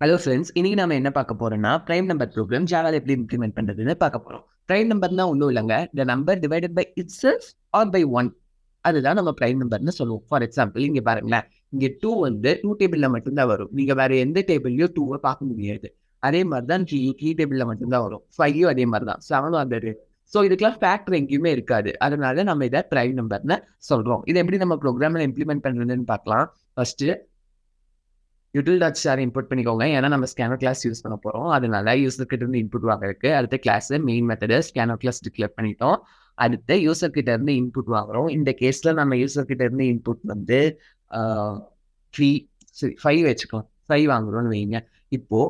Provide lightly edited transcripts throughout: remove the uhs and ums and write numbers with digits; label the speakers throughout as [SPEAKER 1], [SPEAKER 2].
[SPEAKER 1] Hello friends, இன்னைக்கு நம்ம என்ன பார்க்க போறோம்னா பிரைம் நம்பர் ப்ரோக்ராம் ஜாவால எப்படி இம்ப்ளிமெண்ட் பண்றதுன்னு பார்க்க போறோம். பிரைம் நம்பர்னா ஒன்றும் இல்லைங்க, the number divided by itself or by 1. அதுதான் நம்ம பிரைம் நம்பர்னு சொல்லுவோம். ஃபார் எக்ஸாம்பிள் இங்க பாருங்களேன், இங்க 2 வந்து 2 டேபிள்ல மட்டும்தான் வரும். நீங்க வேற எந்த டேபிள்லயும் 2 பார்க்க முடியாது. அதே மாதிரி தான் 3 டேபிள்ல மட்டும்தான் வரும். 5 அதே மாதிரி தான். 7 அந்த. ஸோ இதுக்கெல்லாம் ஃபேக்டர் எங்கேயுமே இருக்காது. அதனால நம்ம இதை பிரைம் நம்பர்னு சொல்றோம். இதை எப்படி நம்ம ப்ரோக்ராம்ல இம்ப்ளிமெண்ட் பண்றதுன்னு பார்க்கலாம். ஃபர்ஸ்ட் util.char இம்போர்ட் பண்ணிக்கோங்க. ஏன்னா நம்ம ஸ்கேனர் கிளாஸ் யூஸ் பண்ண போறோம். அதனால யூசர் கிட்ட இருந்து இன்புட் வாங்குறதுக்கு அடுத்த class main method scanner class declare பண்ணிட்டோம். அடுத்து யூசர் கிட்ட இருந்து இன்புட் வாங்குறோம். இந்த கேஸ்ல நம்ம யூசர் கிட்ட இருந்து இன்புட் வந்து 5 வச்சுக்கலாம். 5 வாங்குறோம்னு வைங்க. இப்போ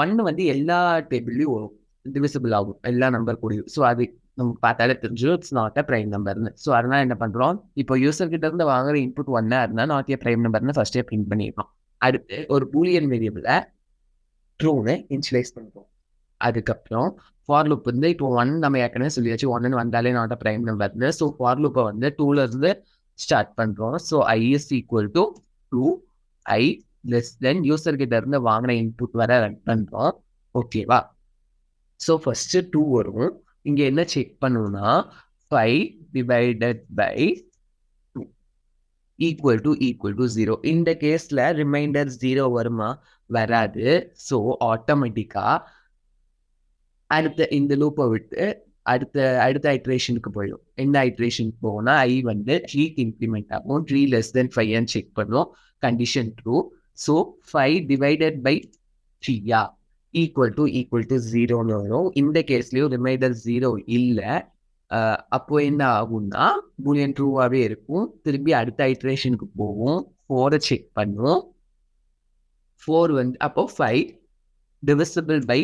[SPEAKER 1] 1 வந்து எல்லா டேபிள்லயும் வரும், டிவிசிபிள் ஆகும் எல்லா நம்பர் கூடயும். ஸோ அது நமக்கு பார்த்தாலே தெரிஞ்சிடும் இட்ஸ் நாட் அ பிரைம் நம்பர்னு. ஸோ அதனால என்ன பண்றோம், இப்போ யூசர் கிட்ட இருந்து வாங்குற இன்புட் 1 இருந்தா நாட் ஏ பிரைம் நம்பர்னு ஃபர்ஸ்டே பிரிண்ட் பண்ணிடுறோம். அடுத்து ஒரு பூலியன் வேரியபிளை ட்ரூன்னு இனிஷியலைஸ் பண்ணுறோம். அதுக்கப்புறம் ஃபார் லூப் வந்து இப்போ 1 நம்ம ஏற்கனவே சொல்லியாச்சு, 1 வந்தாலே நாட் அ பிரைம் நம்பர்னு. ஸோ ஃபார் லூப்பை வந்து 2ல இருந்து ஸ்டார்ட் பண்ணுறோம். So i is equal to 2, i less than user கிட்ட இருந்து வாங்கின இன்புட் வர ரன் பண்ணுறோம். ஓகேவா? ஸோ ஃபர்ஸ்ட் 2 வரும். இங்கே என்ன செக் பண்ணணும்னா 5 டிவைடட் பை equal to 0. இந்த கேஸ்ல ரிமைண்டர் 0 வருமா? வராது. ஸோ ஆட்டோமேட்டிக்கா அடுத்த இந்த லூப்பை விட்டு அடுத்த ஐட்ரேஷனுக்கு போயிடும். எந்த ஐட்ரேஷனுக்கு போகும்னா i வந்து 3க்கு இம்ப்ளிமெண்ட் ஆகும். 3 லெஸ் தென் 5 செக் பண்ணுவோம். Condition true. So 5 divided by 3 equal to 0ன்னு வரும். இந்த கேஸ்லயும் ரிமைண்டர் 0 இல்லை. அப்போ என்ன ஆகும்னா பூலியன் ட்ரூவாகவே இருக்கும். திரும்பி அடுத்த ஐட்ரேஷனுக்கு போவோம். 4 செக் பண்ணுவோம். 4 வந்து அப்போ 5 டிவிசிபிள் பை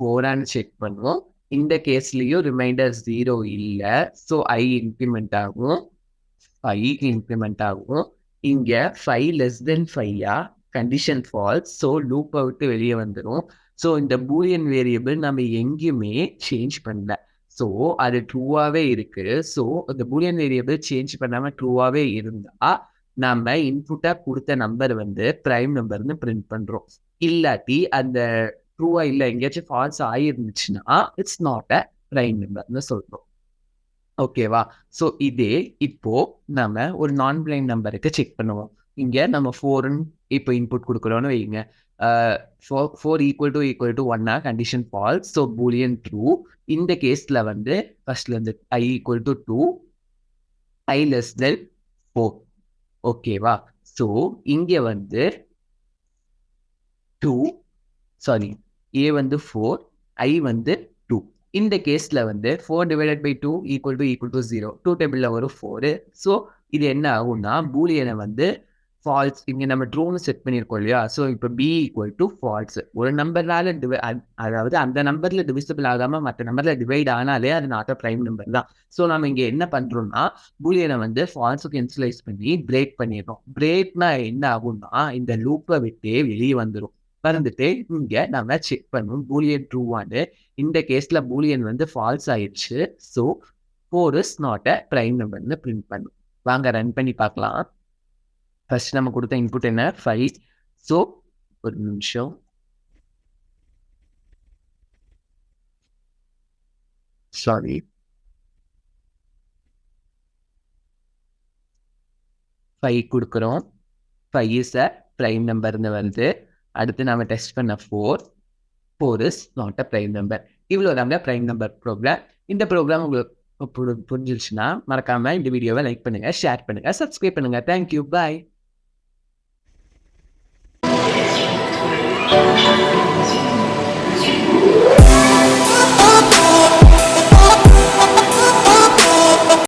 [SPEAKER 1] 4 செக் பண்ணுவோம். இந்த கேஸ்லயும் ரிமைண்டர் 0 இல்லை. ஸோ i இன்க்ரிமெண்ட் ஆகும், 5க்கு இன்க்ரிமெண்ட் ஆகும். இங்க 5 less than 5 condition falls. So லூப்பை விட்டு வெளியே வந்துடும். ஸோ இந்த பூலியன் வேரியபிள் நம்ம எங்கேயுமே சேஞ்ச் பண்ணல. ஸோ அது ட்ரூவாகவே இருக்கு. ஸோ இந்த பூலியன் வேரியபிள் சேஞ்ச் பண்ணாமல் ட்ரூவாகவே இருந்தா நம்ம இன்புட்டாக கொடுத்த நம்பர் வந்து பிரைம் நம்பர்னு பிரிண்ட் பண்ணுறோம். இல்லாட்டி அந்த ட்ரூவா இல்லை எங்கேயாச்சும் ஃபால்ஸ் ஆகிருந்துச்சுன்னா இட்ஸ் நாட் அ பிரைம் நம்பர்னு சொல்கிறோம். ஓகேவா? ஸோ இதே இப்போ நம்ம ஒரு நான் பிரைம் நம்பருக்கு செக் பண்ணுவோம். இங்கே நம்ம 4ன்னு இப்போ இன்புட் கொடுக்குறோன்னு வைங்க. 4 equal to 1 condition falls. So Boolean true. இந்த கேஸ்ல வந்து ஃபர்ஸ்ட்ல இருந்து i equal to 2, i less தென் 4. ஓகேவா? ஸோ இங்கே வந்து 2 சாரி a வந்து 4, i வந்து 2. இந்த கேஸ்ல வந்து 4 டிவைடட் பை 2 ஈக்குவல் டு 0. 2 டேபிள்ல வரும் 4. ஸோ இது என்ன ஆகும்னா பூலியனை வந்து ஃபால்ஸ். இங்கே நம்ம ட்ரூன்னு செட் பண்ணியிருக்கோம் இல்லையா? ஸோ இப்போ b ஈக்குவல் டு ஃபால்ஸ். ஒரு நம்பர்னால அதாவது அந்த நம்பர்ல டிவிசிபிள் ஆகாம மற்ற நம்பர்ல டிவைட் ஆனாலே அது நாட் அ பிரைம் நம்பர் தான். ஸோ நம்ம இங்கே என்ன பண்றோம்னா பூலியனை வந்து ஃபால்ஸுக்கு இனிஷியலைஸ் பண்ணி பிரேக் பண்ணிடுறோம். பிரேக்னா என்ன ஆகும்னா இந்த லூப்பை விட்டே வெளியே வந்துடும். வந்துட்டு இங்க நம்ம செக் பண்ணுவோம் பூலியன் ட்ரூவான்னு. இந்த கேஸ்ல பூலியன் வந்து ஃபால்ஸ் ஆயிடுச்சு. So 4 is not a prime நம்பர்னு பிரிண்ட் பண்ணும். வாங்க ரன் பண்ணி பார்க்கலாம். ஃபர்ஸ்ட் நம்ம கொடுத்த இன்புட் என்ன? 5. ஸோ ஒரு நிமிஷம், சாரி, 5 கொடுக்குறோம். 5 இஸ் அ பிரைம் நம்பர்னு வருது. அடுத்து நம்ம டெஸ்ட் பண்ண 4 is not a prime number. இவ்வளோ தாங்க பிரைம் நம்பர் ப்ரோக்ராம். இந்த ப்ரோக்ராம் உங்களுக்கு புரிஞ்சிருச்சுன்னா மறக்காம இந்த வீடியோவை லைக் பண்ணுங்க, ஷேர் பண்ணுங்க, சப்ஸ்கிரைப் பண்ணுங்க. தேங்க்யூ, பாய்.